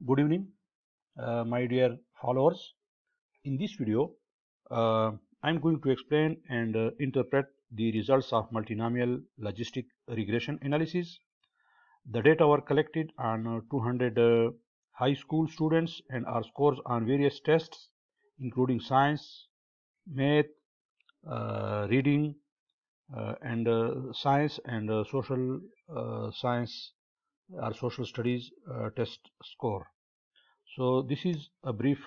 Good evening, my dear followers. In this video, I'm going to explain and interpret the results of multinomial logistic regression analysis. The data were collected on 200 high school students and are scores on various tests, including science, math, reading, and science and social science or social studies test score. So this is a brief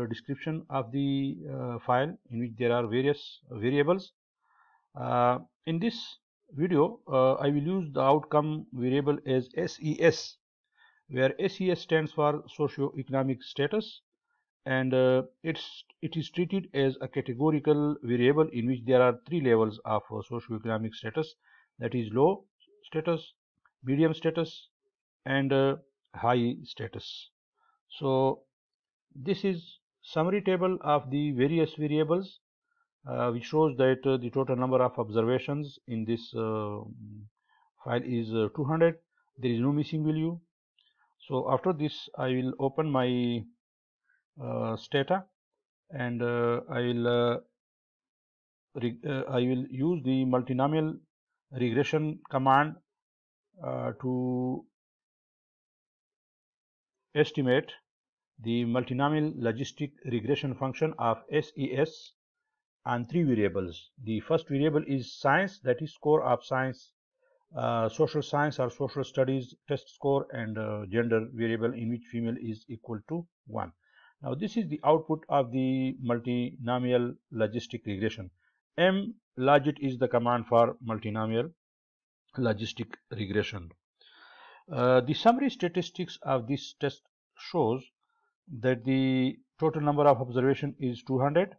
description of the file in which there are various variables. In this video, I will use the outcome variable as SES, where SES stands for Socioeconomic Status, and it is treated as a categorical variable in which there are three levels of socioeconomic status, that is low status, medium status, and high status. So this is summary table of the various variables, which shows that the total number of observations in this file is 200. There is no missing value. So after this, I will open my stata, and I will use the multinomial regression command to estimate the multinomial logistic regression function of SES on three variables. The first variable is science, that is score of science, social science or social studies test score, and gender variable in which female is equal to 1. Now this is the output of the multinomial logistic regression. Mlogit is the command for multinomial logistic regression. The summary statistics of this test shows that the total number of observation is 200.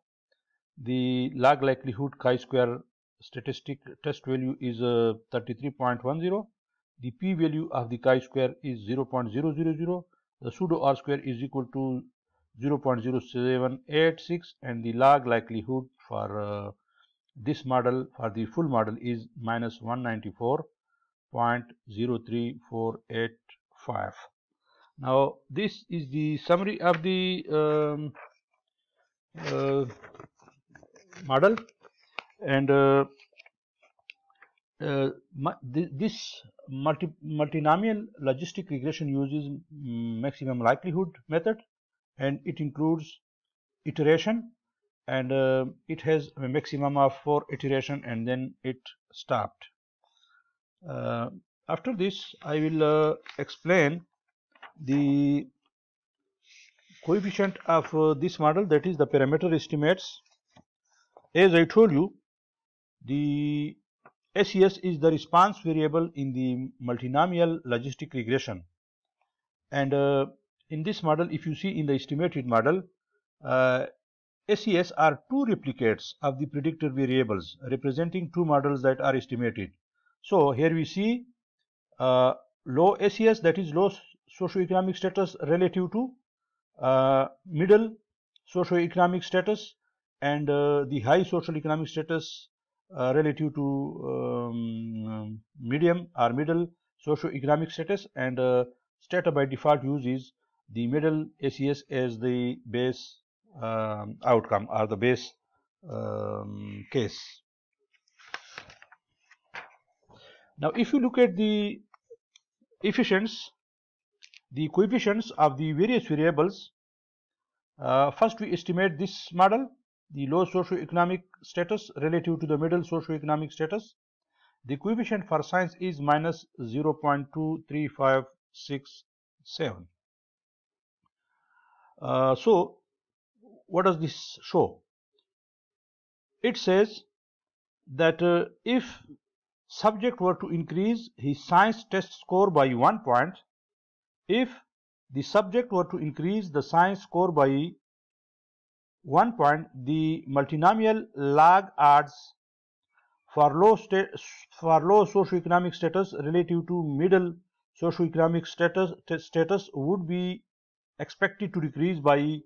The log likelihood chi-square statistic test value is 33.10. The p-value of the chi-square is 0.000. The pseudo r-square is equal to 0.0786, and the log likelihood for this model, for the full model, is minus 194.03485. Now this is the summary of the model, and this multinomial logistic regression uses maximum likelihood method, and it includes iteration, and it has a maximum of 4 iteration, and then it stopped. After this, I will explain the coefficient of this model, that is the parameter estimates. As I told you, the SES is the response variable in the multinomial logistic regression, and in this model, if you see in the estimated model, SES are two replicates of the predictor variables representing two models that are estimated. So here we see low SES, that is low socioeconomic status relative to middle socioeconomic status, and the high social economic status relative to medium or middle socioeconomic status, and stata by default uses the middle SES as the base outcome or the base case. Now if you look at the coefficients of the various variables, first we estimate this model, the low socioeconomic status relative to the middle socioeconomic status. The coefficient for science is minus 0.23567. So what does this show? It says that if subject were to increase his science test score by 1 point, if the subject were to increase the science score by 1 point, the multinomial log odds for low socioeconomic status relative to middle socioeconomic status would be expected to decrease by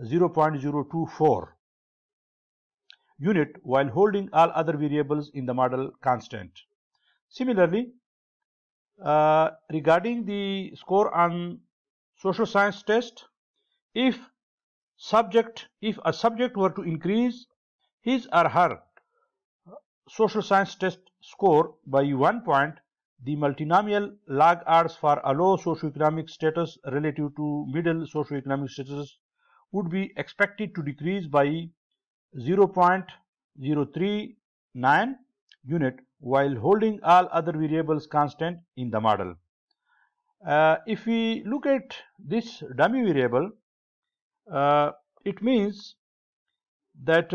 0.024 unit, while holding all other variables in the model constant. Similarly, regarding the score on social science test. If a subject were to increase his or her social science test score by 1 point, the multinomial log odds for a low socioeconomic status relative to middle socioeconomic status would be expected to decrease by 0.039 unit while holding all other variables constant in the model. If we look at this dummy variable, it means that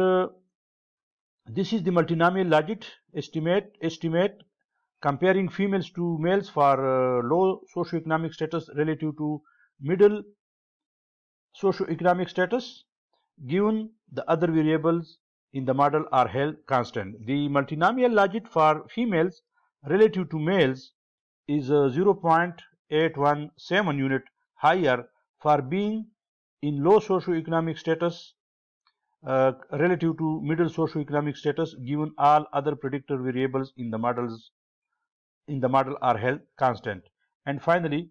this is the multinomial logit estimate comparing females to males for low socioeconomic status relative to middle socioeconomic status, given the other variables in the model are held constant. The multinomial logit for females relative to males is 0.817 unit higher for being in low socioeconomic status relative to middle socioeconomic status, given all other predictor variables in the model are held constant. And finally,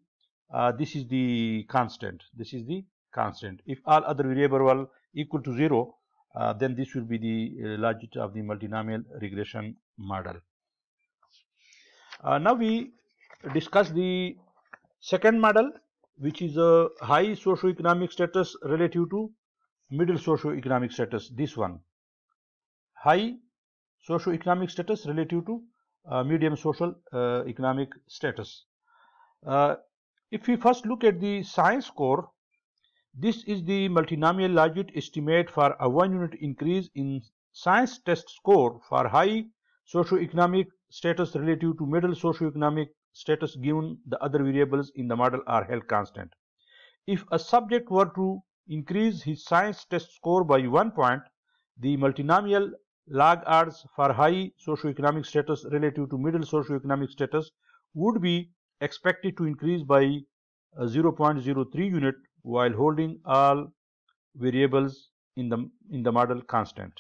this is the constant. If all other variables were equal to 0, then this will be the logit of the multinomial regression model. Now we discuss the second model, which is a high socioeconomic status relative to middle socioeconomic status. This one, high socioeconomic status relative to medium social economic status. If we first look at the science score, this is the multinomial logit estimate for a 1 unit increase in science test score for high socioeconomic status relative to middle socioeconomic status, given the other variables in the model are held constant. If a subject were to increase his science test score by 1 point, the multinomial log odds for high socioeconomic status relative to middle socioeconomic status would be expected to increase by 0.03 unit while holding all variables in the model constant.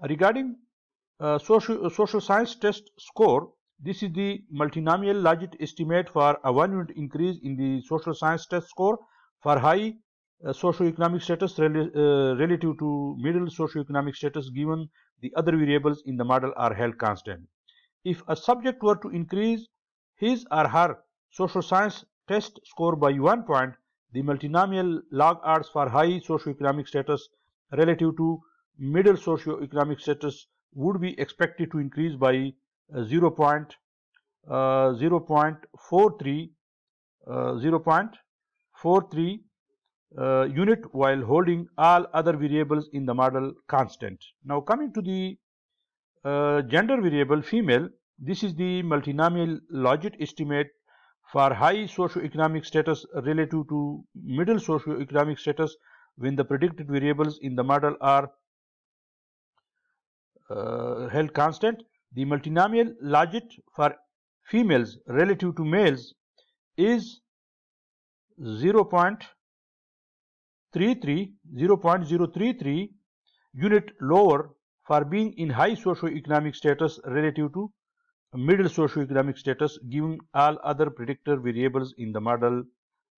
Regarding social science test score, this is the multinomial logit estimate for a 1 unit increase in the social science test score for high socioeconomic status relative to middle socioeconomic status, given the other variables in the model are held constant. If a subject were to increase his or her social science test score by 1 point, the multinomial log odds for high socioeconomic status relative to middle socioeconomic status would be expected to increase by 0.43 unit while holding all other variables in the model constant. Now coming to the gender variable female, this is the multinomial logit estimate for high socioeconomic status relative to middle socioeconomic status when the predicted variables in the model are held constant. The multinomial logit for females relative to males is 0.033 unit lower for being in high socioeconomic status relative to middle socioeconomic status, given all other predictor variables in the model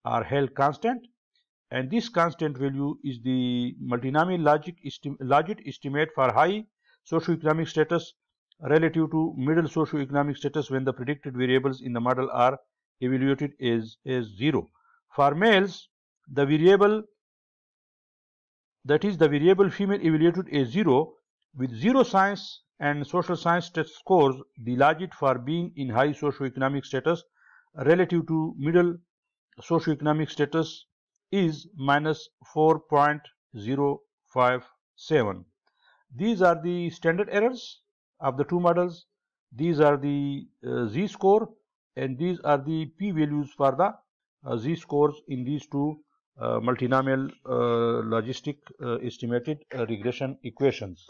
are held constant, and this constant value is the multinomial logit estimate for high socioeconomic status relative to middle socioeconomic status when the predicted variables in the model are evaluated as 0. For males, the variable female evaluated as 0 with 0 science and social science test scores, the logit for being in high socioeconomic status relative to middle socioeconomic status is minus 4.057. These are the standard errors of the two models. These are the z-score, and these are the p-values for the z-scores in these two multinomial logistic estimated regression equations.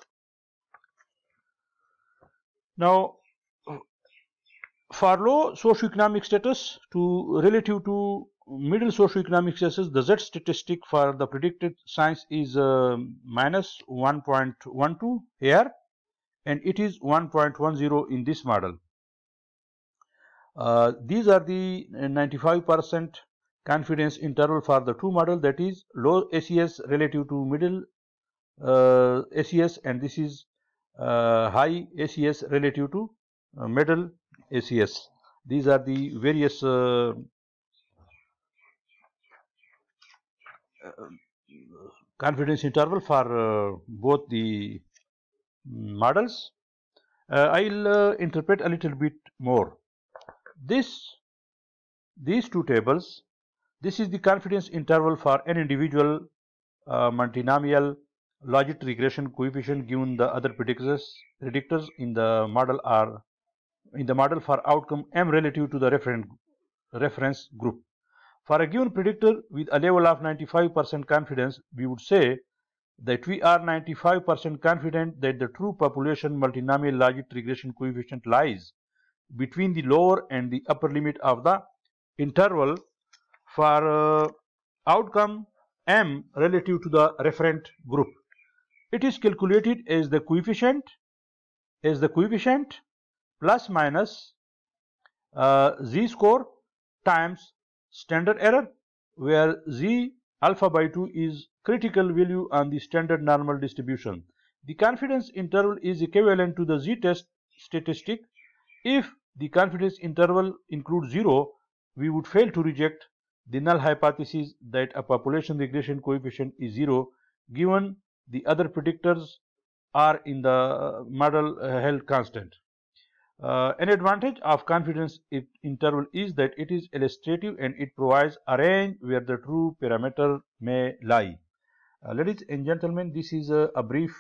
Now, for low socioeconomic status relative to middle socioeconomic status, the z statistic for the predicted science is minus 1.12 here, and it is 1.10 in this model. These are the 95% confidence interval for the two model, that is low ACS relative to middle ACS, and this is high ACS relative to middle ACS. These are the various confidence interval for both the models. I'll interpret a little bit more. These two tables, this is the confidence interval for an individual multinomial logistic regression coefficient given the other predictors in the model are in the model for outcome m relative to the reference group. For a given predictor with a level of 95% confidence, we would say that we are 95% confident that the true population multinomial logistic regression coefficient lies between the lower and the upper limit of the interval for outcome m relative to the referent group. It is calculated as the coefficient plus minus z-score times standard error, where z alpha by 2 is critical value on the standard normal distribution. The confidence interval is equivalent to the z-test statistic. If the confidence interval includes 0, we would fail to reject the null hypothesis that a population regression coefficient is 0 given the other predictors are in the model held constant. An advantage of confidence interval is that it is illustrative and it provides a range where the true parameter may lie. Ladies and gentlemen, this is a brief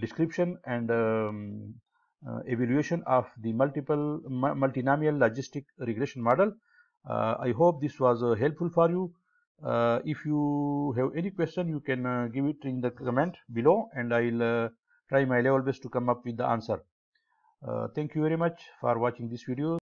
description and evaluation of the multinomial logistic regression model. I hope this was helpful for you. If you have any question, you can give it in the comment below, and I'll try my level best to come up with the answer. Thank you very much for watching this video.